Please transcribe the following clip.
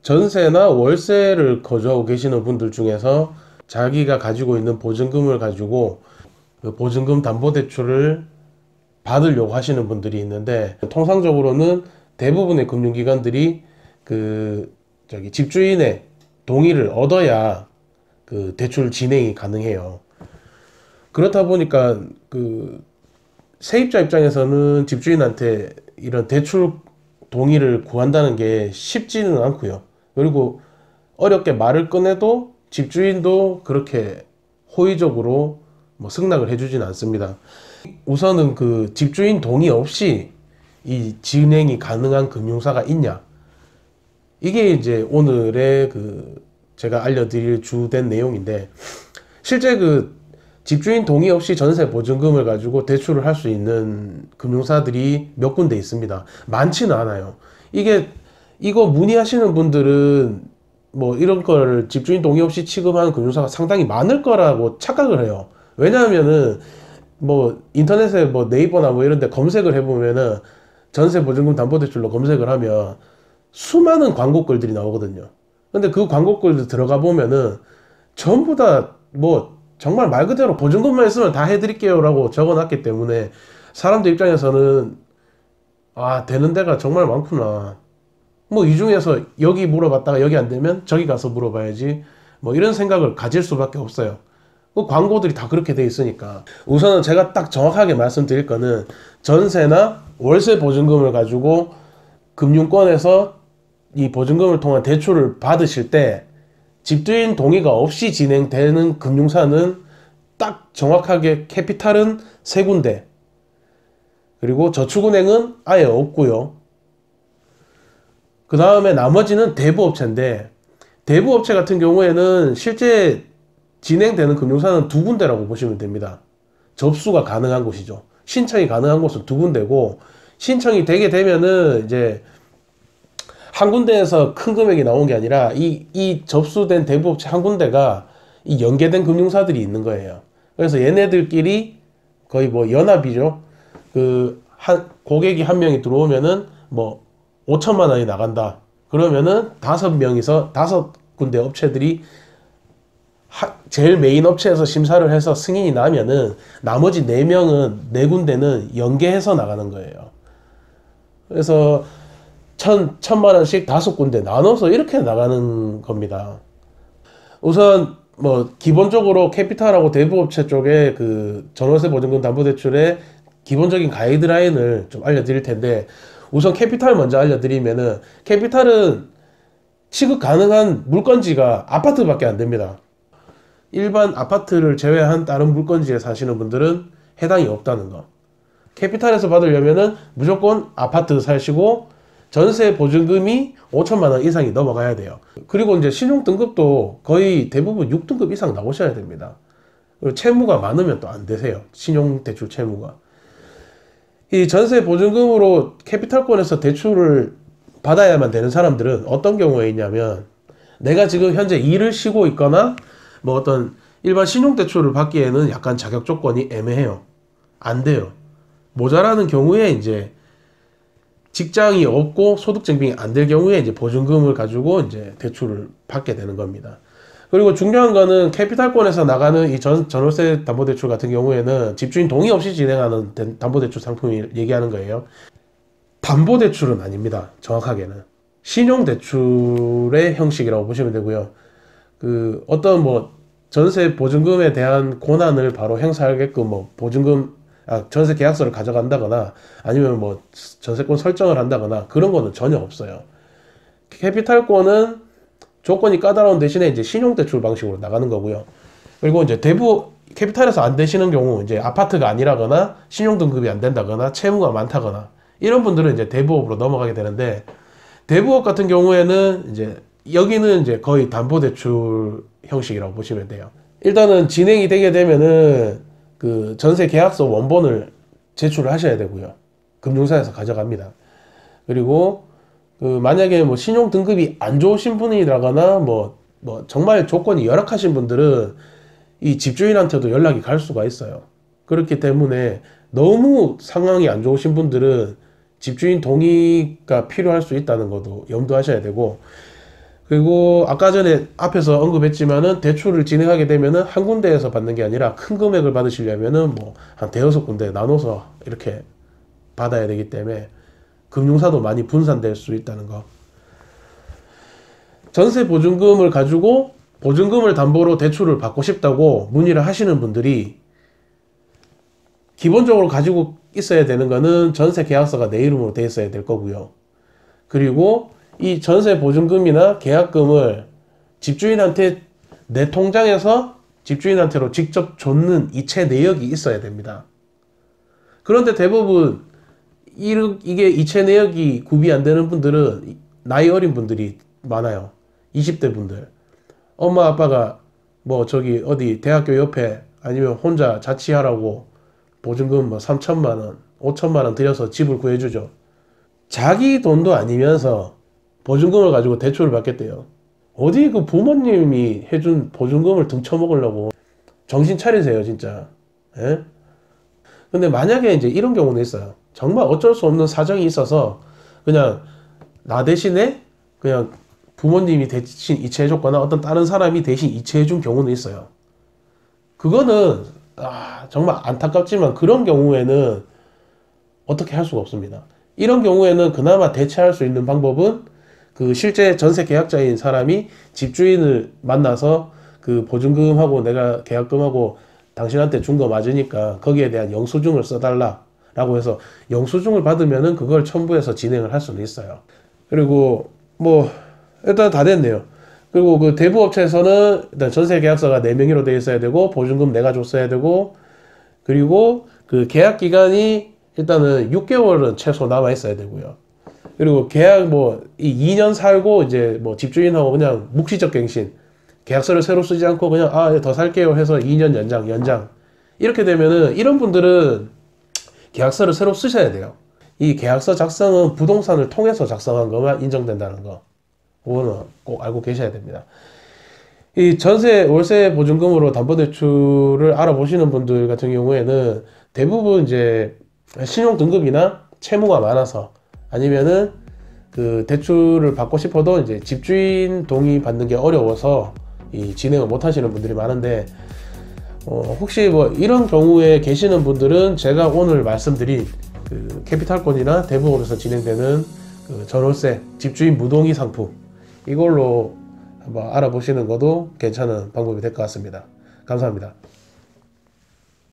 전세나 월세를 거주하고 계시는 분들 중에서 자기가 가지고 있는 보증금을 가지고 그 보증금 담보대출을 받으려고 하시는 분들이 있는데, 통상적으로는 대부분의 금융기관들이 집주인의 동의를 얻어야 그 대출 진행이 가능해요. 그렇다 보니까 세입자 입장에서는 집주인한테 이런 대출 동의를 구한다는 게 쉽지는 않고요. 그리고 어렵게 말을 꺼내도 집주인도 그렇게 호의적으로 승낙을 해주진 않습니다. 우선은 그 집주인 동의 없이 이 진행이 가능한 금융사가 있냐, 이게 이제 오늘의 제가 알려드릴 주된 내용인데, 실제 집주인 동의 없이 전세 보증금을 가지고 대출을 할 수 있는 금융사들이 몇 군데 있습니다. 많지는 않아요. 이거 문의하시는 분들은 이런 걸 집주인 동의 없이 취급하는 금융사가 상당히 많을 거라고 착각을 해요. 왜냐하면은 인터넷에 네이버나 이런 데 검색을 해보면은 전세 보증금 담보대출로 검색을 하면 수많은 광고글들이 나오거든요. 근데 그 광고글들 들어가 보면은 전부 다 정말 말 그대로 보증금만 있으면 다 해드릴게요 라고 적어놨기 때문에 사람들 입장에서는 되는 데가 정말 많구나, 이 중에서 여기 물어봤다가 여기 안 되면 저기 가서 물어봐야지, 이런 생각을 가질 수밖에 없어요. 그 광고들이 다 그렇게 돼 있으니까. 우선은 제가 딱 정확하게 말씀드릴 거는, 전세나 월세 보증금을 가지고 금융권에서 이 보증금을 통한 대출을 받으실 때 집주인 동의가 없이 진행되는 금융사는 딱 정확하게 캐피탈은 3군데, 그리고 저축은행은 아예 없고요. 그 다음에 나머지는 대부업체인데, 대부업체 같은 경우에는 실제 진행되는 금융사는 2군데라고 보시면 됩니다. 접수가 가능한 곳이죠. 신청이 가능한 곳은 2군데고, 신청이 되게 되면은 이제 한 군데에서 큰 금액이 나온 게 아니라 이 접수된 대부업체 한 군데가 이 연계된 금융사들이 있는 거예요. 그래서 얘네들끼리 거의 연합이죠. 고객이 한 명이 들어오면은 5천만 원이 나간다. 그러면은 5군데 업체들이 제일 메인 업체에서 심사를 해서 승인이 나면은 나머지 4군데는 연계해서 나가는 거예요. 그래서 천만 원씩 5군데 나눠서 이렇게 나가는 겁니다. 우선 기본적으로 캐피탈하고 대부업체 쪽에 전월세 보증금 담보대출의 기본적인 가이드라인을 좀 알려드릴 텐데, 우선 캐피탈 먼저 알려드리면은, 캐피탈은 취급 가능한 물건지가 아파트밖에 안 됩니다. 일반 아파트를 제외한 다른 물건지에 사시는 분들은 해당이 없다는 거. 캐피탈에서 받으려면은 무조건 아파트 사시고 전세 보증금이 5천만 원 이상이 넘어가야 돼요. 그리고 이제 신용 등급도 거의 대부분 6등급 이상 나오셔야 됩니다. 그리고 채무가 많으면 또 안 되세요. 신용 대출 채무가. 이 전세 보증금으로 캐피탈권에서 대출을 받아야만 되는 사람들은 어떤 경우에 있냐면, 내가 지금 현재 일을 쉬고 있거나 어떤 일반 신용 대출을 받기에는 약간 자격 조건이 애매해요. 안 돼요. 모자라는 경우에 이제 직장이 없고 소득 증빙이 안 될 경우에 이제 보증금을 가지고 이제 대출을 받게 되는 겁니다. 그리고 중요한 거는, 캐피탈권에서 나가는 이 전월세 담보대출 같은 경우에는 집주인 동의 없이 진행하는 담보대출 상품을 얘기하는 거예요. 담보대출은 아닙니다. 정확하게는 신용대출의 형식이라고 보시면 되고요. 어떤 전세 보증금에 대한 권한을 바로 행사하게끔 전세 계약서를 가져간다거나 아니면 전세권 설정을 한다거나 그런 거는 전혀 없어요. 캐피탈권은 조건이 까다로운 대신에 이제 신용대출 방식으로 나가는 거고요. 그리고 이제 캐피탈에서 안 되시는 경우, 이제 아파트가 아니라거나 신용등급이 안 된다거나 채무가 많다거나 이런 분들은 이제 대부업으로 넘어가게 되는데, 대부업 같은 경우에는 이제 여기는 이제 거의 담보대출 형식이라고 보시면 돼요. 일단은 진행이 되게 되면은 전세 계약서 원본을 제출을 하셔야 되고요. 금융사에서 가져갑니다. 그리고 만약에 신용 등급이 안 좋으신 분이라거나 정말 조건이 열악하신 분들은 이 집주인한테도 연락이 갈 수가 있어요. 그렇기 때문에 너무 상황이 안 좋으신 분들은 집주인 동의가 필요할 수 있다는 것도 염두하셔야 되고, 그리고 아까 전에 앞에서 언급했지만은 대출을 진행하게 되면은 한 군데에서 받는 게 아니라 큰 금액을 받으시려면은 뭐 한 대여섯 군데 나눠서 이렇게 받아야 되기 때문에 금융사도 많이 분산될 수 있다는 거. 전세 보증금을 가지고 보증금을 담보로 대출을 받고 싶다고 문의를 하시는 분들이 기본적으로 가지고 있어야 되는 거는 전세 계약서가 내 이름으로 돼 있어야 될 거고요. 그리고 이 전세 보증금이나 계약금을 집주인한테 내 통장에서 집주인한테로 직접 줬는 이체 내역이 있어야 됩니다. 그런데 대부분 이게 이체 내역이 구비 안 되는 분들은 나이 어린 분들이 많아요. 20대 분들. 엄마 아빠가 뭐 저기 어디 대학교 옆에 아니면 혼자 자취하라고 보증금 뭐 3천만 원, 5천만 원 들여서 집을 구해주죠. 자기 돈도 아니면서 보증금을 가지고 대출을 받겠대요. 어디 그 부모님이 해준 보증금을 등쳐먹으려고. 정신 차리세요, 진짜. 예? 근데 만약에 이제 이런 경우는 있어요. 정말 어쩔 수 없는 사정이 있어서 그냥 나 대신에 그냥 부모님이 대신 이체해줬거나 어떤 다른 사람이 대신 이체해준 경우는 있어요. 그거는 정말 안타깝지만 그런 경우에는 어떻게 할 수가 없습니다. 이런 경우에는 그나마 대체할 수 있는 방법은 그 실제 전세 계약자인 사람이 집주인을 만나서 그 보증금하고 내가 계약금하고 당신한테 준 거 맞으니까 거기에 대한 영수증을 써달라 라고 해서 영수증을 받으면은 그걸 첨부해서 진행을 할 수는 있어요. 그리고 뭐 일단 다 됐네요. 그리고 그 대부업체에서는 일단 전세 계약서가 내 명의로 되어 있어야 되고 보증금 내가 줬어야 되고 그리고 그 계약 기간이 일단은 6개월은 최소 남아 있어야 되고요. 그리고 계약 뭐 이 2년 살고 이제 뭐 집주인하고 그냥 묵시적 갱신 계약서를 새로 쓰지 않고 그냥 더 살게요 해서 2년 연장 이렇게 되면은 이런 분들은 계약서를 새로 쓰셔야 돼요. 이 계약서 작성은 부동산을 통해서 작성한 것만 인정된다는 거. 그거는 꼭 알고 계셔야 됩니다. 이 전세, 월세 보증금으로 담보대출을 알아보시는 분들 같은 경우에는 대부분 이제 신용등급이나 채무가 많아서 아니면은 그 대출을 받고 싶어도 이제 집주인 동의 받는 게 어려워서 이 진행을 못 하시는 분들이 많은데 혹시 뭐 이런 경우에 계시는 분들은 제가 오늘 말씀드린 그 캐피탈건이나 대부업에서 진행되는 그 전월세 집주인 무동의 상품 이걸로 한번 알아보시는 것도 괜찮은 방법이 될 것 같습니다. 감사합니다.